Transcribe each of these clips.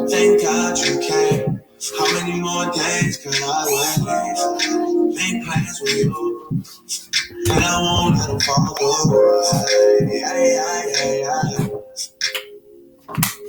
Thank God you came. How many more days could I wait? Make plans with you, and I won't let them fall through.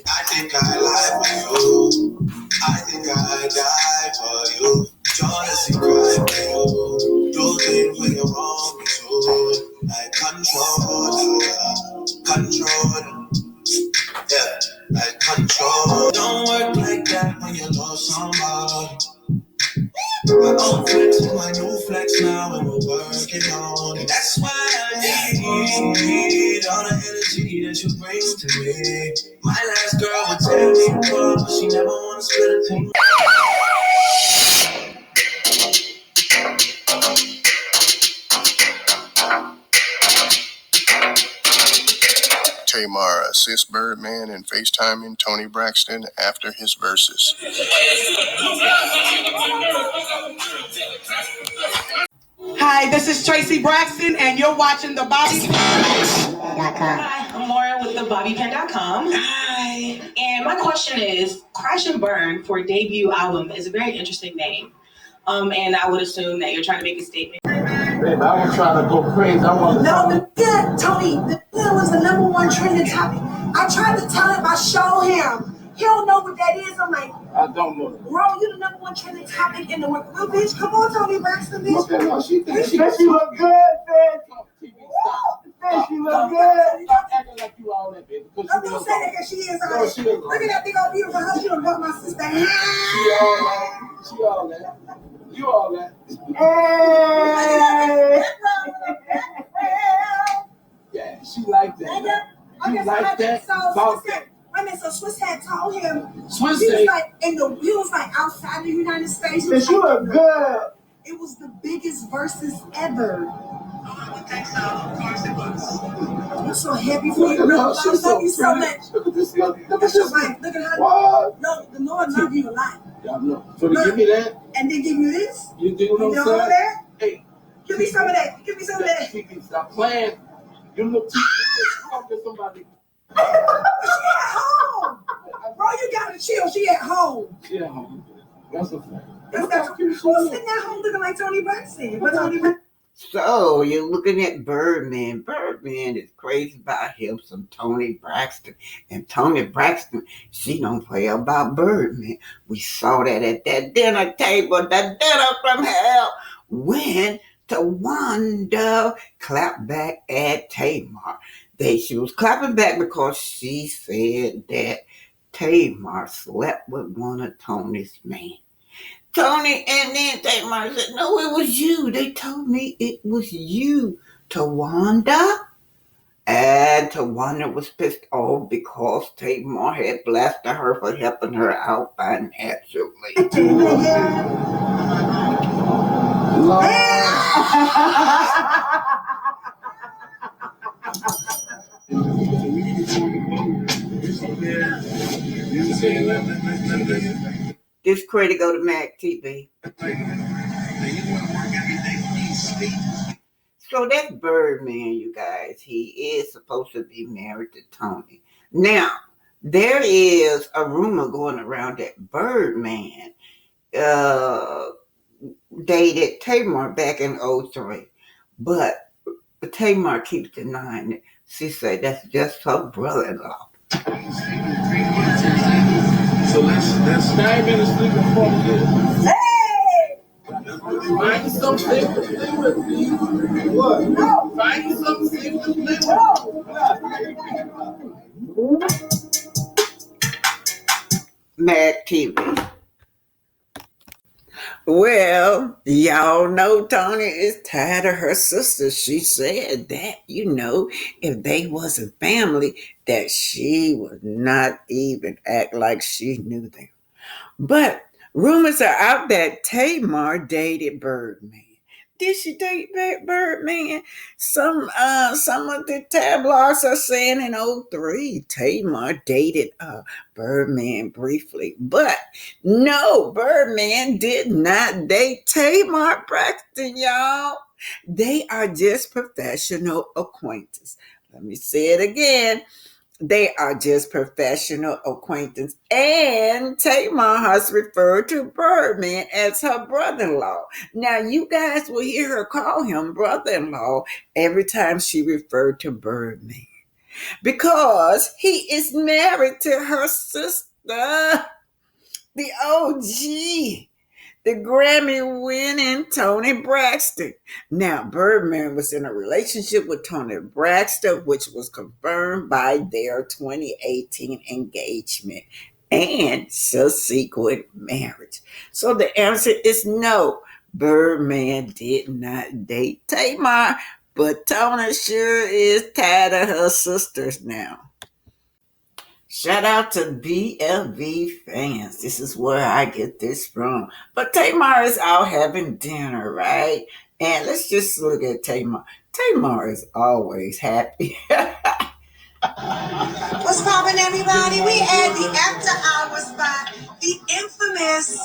I think I lie for you. I think I die for you. Jealousy cry for you. Do things when you want me to. Like control. Yeah, like control. Don't work like that when you love somebody. My old flex is my new flex now, and we're working on it. That's why I need all the energy that you bring to me. My last girl would tear me apart, but she never wanna split a thing. Tamar assists Birdman in FaceTiming Tony Braxton after his verses. Hi, this is Tracy Braxton, and you're watching the Bobby. Hi, I'm Laura with thebobbypin.com. Hi. And my question is, Crash and Burn for a debut album is a very interesting name. And I would assume that you're trying to make a statement. Babe, I was trying to go crazy. Tony, the was the number one trending topic. I tried to tell him, I showed him. He don't know what that is. I'm like, I don't know. Bro, you the number one trending topic in the world. Well, bitch, come on, Tony Braxton, bitch. Look at her. She look good, man. Stop. She look good. Stop acting like you all that, baby. I'm gonna say that because she is all that. Look at that big old beautiful house. You done bought my sister. She all that. You all that. Yeah, she like that. She like that. About that. I mean, so Swiss had told him. Swiss he was like he was like outside the United States. And she look good. It was the biggest verses ever. I'm so happy for you, bro. I love you so much. Look at this. Look at That's this. right. Look at her. What? No, the Lord love you a lot. Yeah, I know. So to give me that. And then give you this. You do what I'm saying? That? Hey. Give me some of that. Give me some of that. She can stop playing. You look too good. Talk to somebody. She at home. Bro, you gotta chill. She at home. She at home. That's a fact. Who's sitting at home looking like Tony Braxton? So you're looking at Birdman. Birdman is crazy about him, some Tony Braxton. And Tony Braxton, she don't play about Birdman. We saw that at that dinner table, the dinner from hell, when Tawanda clapped back at Tamar. She was clapping back because she said that Tamar slept with one of Tony's men. Tony and then Tamar said, no, it was you. They told me it was you, Tawanda. And Tawanda was pissed off because Tamar had blasted her for helping her out financially. This credit go to Mac TV. So that's Birdman, you guys. He is supposed to be married to Tony. Now, there is a rumor going around that Birdman dated Tamar back in 2003. But Tamar keeps denying it. She said that's just her brother-in-law. So let's dive into sleeping for this. Hey! Find something to play with. What? No. Find something to play with. Mad TV. Well, y'all know Tony is tired of her sister. She said that, if they was a family, that she would not even act like she knew them. But rumors are out that Tamar dated Birdman. Did she date Birdman? Some of the tabloids are saying in 2003 Tamar dated Birdman briefly. But no, Birdman did not date Tamar Braxton, y'all. They are just professional acquaintances. Let me say it again. They are just professional acquaintance. And Tamar has referred to Birdman as her brother-in-law. Now, you guys will hear her call him brother-in-law every time she referred to Birdman because he is married to her sister, the OG, the Grammy winning Tony Braxton. Now, Birdman was in a relationship with Tony Braxton, which was confirmed by their 2018 engagement and subsequent marriage. So the answer is no. Birdman did not date Tamar, but Tony sure is tired of her sisters now. Shout out to BLV fans. This is where I get this from. But Tamar is out having dinner, right? And let's just look at Tamar. Tamar is always happy. What's poppin', everybody? We at the after hours spot, the infamous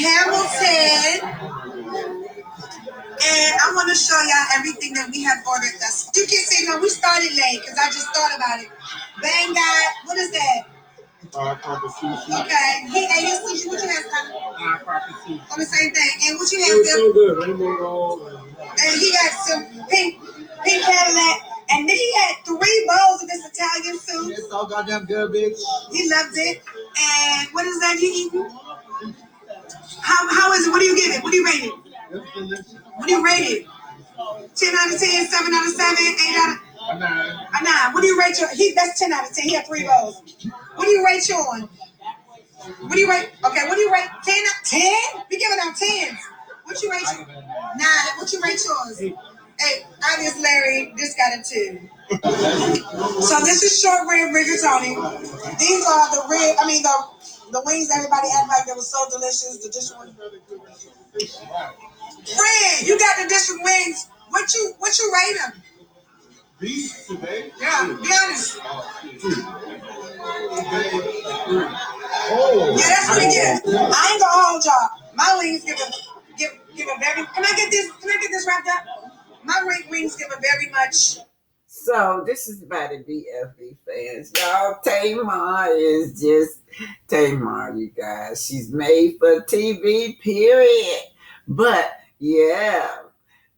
Hamilton. And I want to show y'all everything that we have ordered. You can see, no, we started late because I just thought about it. Bang got, what is that? Sushi. Okay. He ate his sushi. What you have, Connor? Sushi. On the same thing. And what you It have, was Phil? so good. Rainbow roll. And he got some pink Cadillac. And then he had 3 bowls of this Italian soup. It's so goddamn good, bitch. He loved it. And what is that you eating? How is it? What do you give it? What do you rate it? What do you rate it? 10 out of 10, 7 out of 7, 8 out of A 9. a 9. What do you rate your? That's 10 out of 10. He had 3 bowls. What do you rate your one? What do you rate? Okay, what do you rate? 10 out 10? We giving out 10s. What you rate? 9. What you rate yours? 8. I guess Larry just got a 2. So this is short rib rigatoni. These are the rib. I mean the wings. Everybody act like they were so delicious. The district Fred, you got the district wings. What you rate them? Beef today? Yeah, be honest. Oh. Yeah, that's what he gets. I ain't gonna hold y'all. My wings give a very. Can I get this wrapped up? My wings give a very much. So this is about the BFB fans. Y'all, Tamar is just Tamar, you guys. She's made for TV, period. But yeah,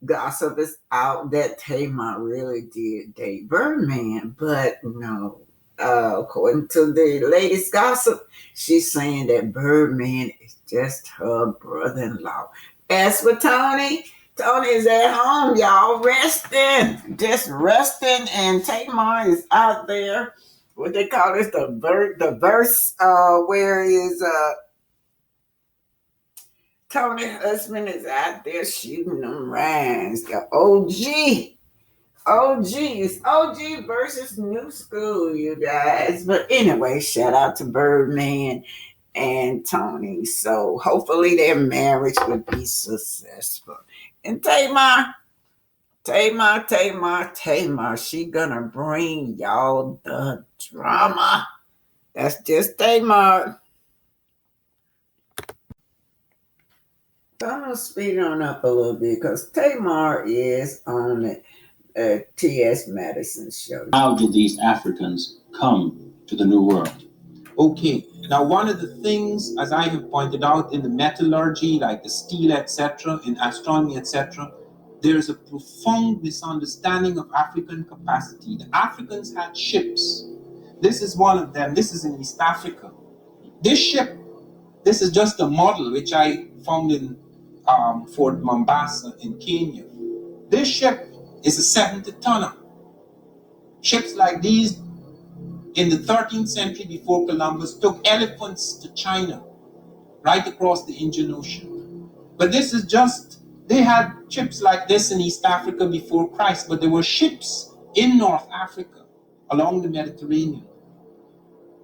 gossip is out that Tamar really did date Birdman, but no. According to the latest gossip, she's saying that Birdman is just her brother-in-law. As for Tony is at home, y'all, resting, just resting, and Tamar is out there. What they call this, the verse, where is Tony's husband is out there shooting them rounds. The OG is OG versus new school, you guys. But anyway, shout out to Birdman and Tony. So hopefully their marriage would be successful. And Tamar, she gonna bring y'all the drama. That's just Tamar. So I'm gonna speed on up a little bit because Tamar is on the T.S. Madison show. How did these Africans come to the New World? Okay, now one of the things, as I have pointed out, in the metallurgy, like the steel, etc., in astronomy, etc., there is a profound misunderstanding of African capacity. The Africans had ships. This is one of them. This is in East Africa. This ship, this is just a model which I found in Fort Mombasa in Kenya. This ship is a 70-tonner. Ships like these in the 13th century before Columbus took elephants to China, right across the Indian Ocean. But this is just, they had ships like this in East Africa before Christ, but there were ships in North Africa along the Mediterranean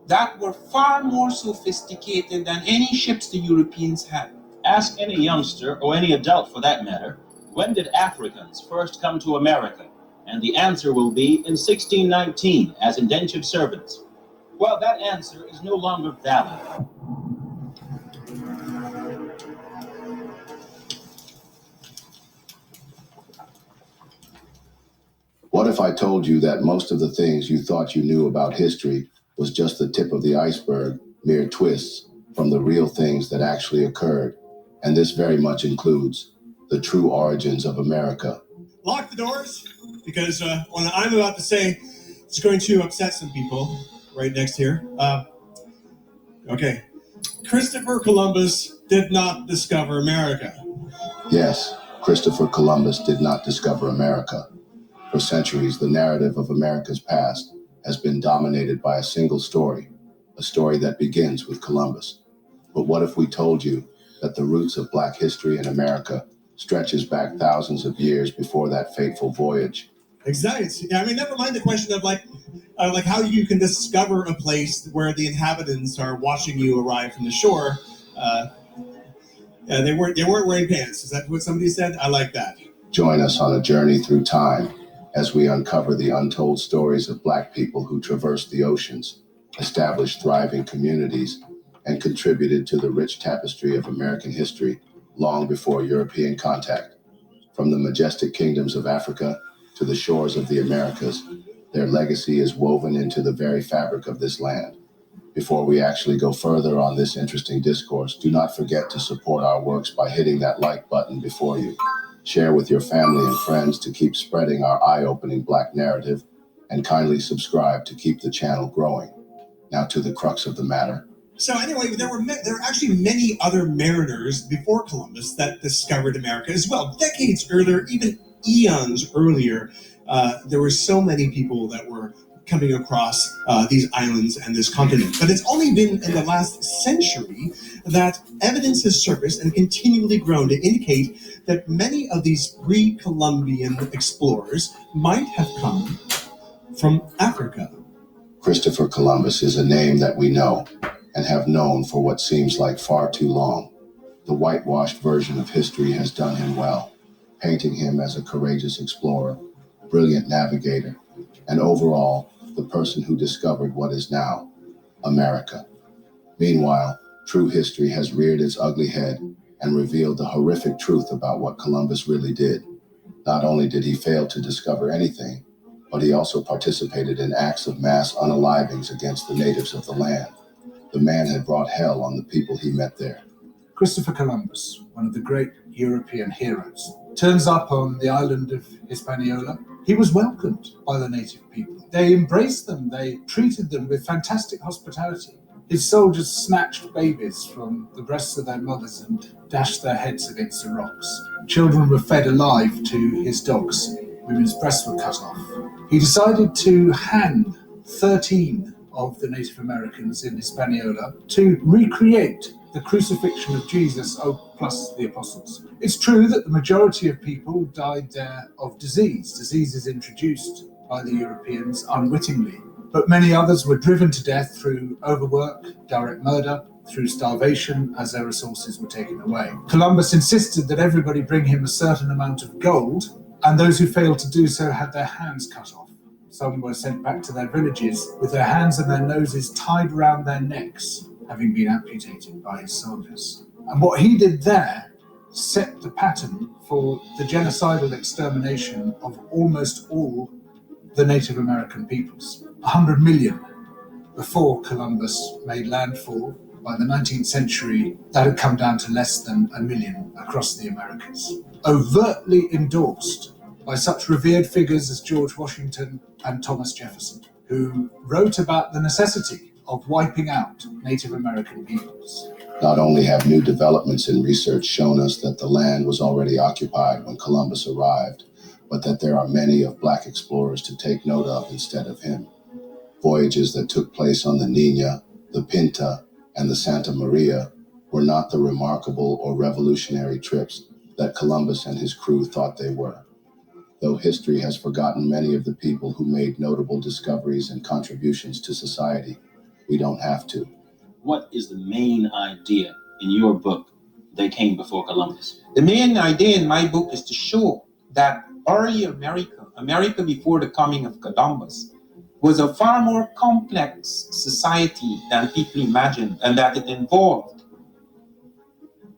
that were far more sophisticated than any ships the Europeans had. Ask any youngster, or any adult for that matter, when did Africans first come to America? And the answer will be in 1619 as indentured servants. Well, that answer is no longer valid. What if if I told you that most of the things you thought you knew about history was just the tip of the iceberg, mere twists from the real things that actually occurred? And this very much includes the true origins of America. Lock the doors, because what I'm about to say is going to upset some people right next here. Okay. Christopher Columbus did not discover America. Yes, Christopher Columbus did not discover America. For centuries, the narrative of America's past has been dominated by a single story, a story that begins with Columbus. But what if we told you that the roots of Black history in America stretches back thousands of years before that fateful voyage? Exactly. I mean, never mind the question of like how you can discover a place where the inhabitants are watching you arrive from the shore. They weren't wearing pants. Is that what somebody said? I like that. Join us on a journey through time as we uncover the untold stories of Black people who traversed the oceans, established thriving communities, and contributed to the rich tapestry of American history long before European contact. From the majestic kingdoms of Africa to the shores of the Americas, their legacy is woven into the very fabric of this land. Before we actually go further on this interesting discourse, do not forget to support our works by hitting that like button before you. Share with your family and friends to keep spreading our eye-opening Black narrative, and kindly subscribe to keep the channel growing. Now to the crux of the matter. So anyway, there were actually many other mariners before Columbus that discovered America as well. Decades earlier, even eons earlier, there were so many people that were coming across these islands and this continent. But it's only been in the last century that evidence has surfaced and continually grown to indicate that many of these pre-Columbian explorers might have come from Africa. Christopher Columbus is a name that we know and have known for what seems like far too long. The whitewashed version of history has done him well, painting him as a courageous explorer, brilliant navigator, and overall, the person who discovered what is now America. Meanwhile, true history has reared its ugly head and revealed the horrific truth about what Columbus really did. Not only did he fail to discover anything, but he also participated in acts of mass unalivings against the natives of the land. The man had brought hell on the people he met there. Christopher Columbus, one of the great European heroes, turns up on the island of Hispaniola. He was welcomed by the native people. They embraced them. They treated them with fantastic hospitality. His soldiers snatched babies from the breasts of their mothers and dashed their heads against the rocks. Children were fed alive to his dogs. Women's breasts were cut off. He decided to hang 13 of the Native Americans in Hispaniola to recreate the crucifixion of Jesus, plus the apostles. It's true that the majority of people died there of diseases introduced by the Europeans unwittingly, but many others were driven to death through overwork, direct murder, through starvation as their resources were taken away. Columbus insisted that everybody bring him a certain amount of gold, and those who failed to do so had their hands cut off. Some were sent back to their villages with their hands and their noses tied around their necks, having been amputated by his soldiers. And what he did there set the pattern for the genocidal extermination of almost all the Native American peoples. 100 million before Columbus made landfall. By the 19th century, that had come down to less than 1 million across the Americas. Overtly endorsed by such revered figures as George Washington and Thomas Jefferson, who wrote about the necessity of wiping out Native American peoples. Not only have new developments in research shown us that the land was already occupied when Columbus arrived, but that there are many of Black explorers to take note of instead of him. Voyages that took place on the Nina, the Pinta, and the Santa Maria were not the remarkable or revolutionary trips that Columbus and his crew thought they were. Though history has forgotten many of the people who made notable discoveries and contributions to society, we don't have to. What is the main idea in your book, They Came Before Columbus? The main idea in my book is to show that early America before the coming of Columbus, was a far more complex society than people imagined, and that it involved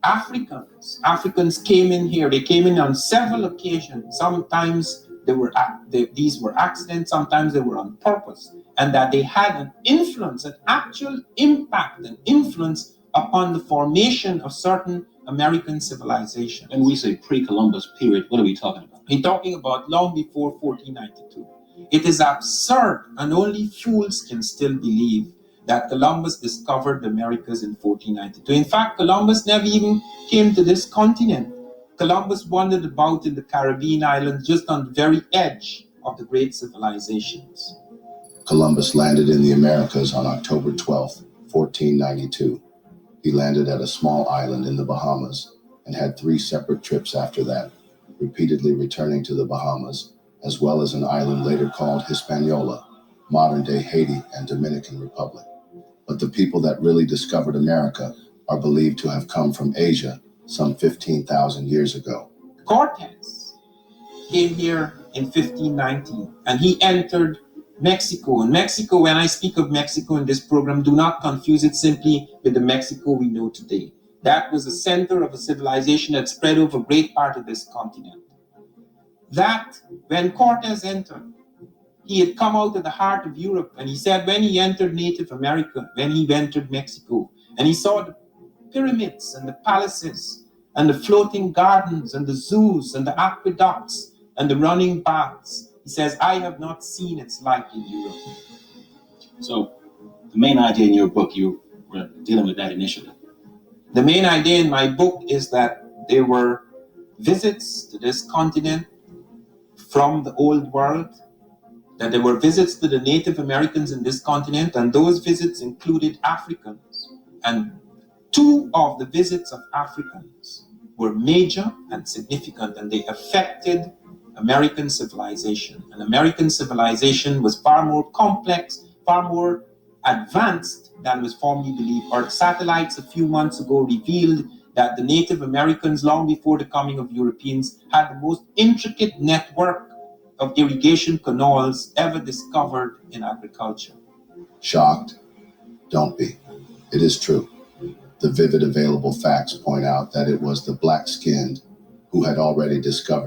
Africans. Africans came in here. They came in on several occasions, sometimes these were accidents, sometimes they were on purpose, and that they had an influence, an actual impact, an influence upon the formation of certain American civilization. When we say pre-Columbus period, what are we talking about? We're talking about long before 1492. It is absurd, and only fools can still believe that Columbus discovered the Americas in 1492. In fact, Columbus never even came to this continent. Columbus wandered about in the Caribbean islands just on the very edge of the great civilizations. Columbus landed in the Americas on October 12, 1492. He landed at a small island in the Bahamas and had 3 separate trips after that, repeatedly returning to the Bahamas, as well as an island later called Hispaniola, modern-day Haiti and Dominican Republic. But the people that really discovered America are believed to have come from Asia some 15,000 years ago. Cortez came here in 1519, and he entered Mexico. And Mexico, when I speak of Mexico in this program, do not confuse it simply with the Mexico we know today. That was the center of a civilization that spread over a great part of this continent. That, when Cortez entered, he had come out of the heart of Europe, and he said when he entered Native America, when he entered Mexico, and he saw the pyramids and the palaces and the floating gardens and the zoos and the aqueducts and the running baths, he says, I have not seen its like in Europe. So the main idea in your book, you were dealing with that initially. The main idea in my book is that there were visits to this continent from the old world, that there were visits to the Native Americans in this continent, and those visits included Africans. And 2 of the visits of Africans were major and significant, and they affected American civilization. And American civilization was far more complex, far more advanced than was formerly believed. Our satellites a few months ago revealed that the Native Americans, long before the coming of Europeans, had the most intricate network of irrigation canals ever discovered in agriculture. Shocked? Don't be. It is true. The vivid available facts point out that it was the black-skinned who had already discovered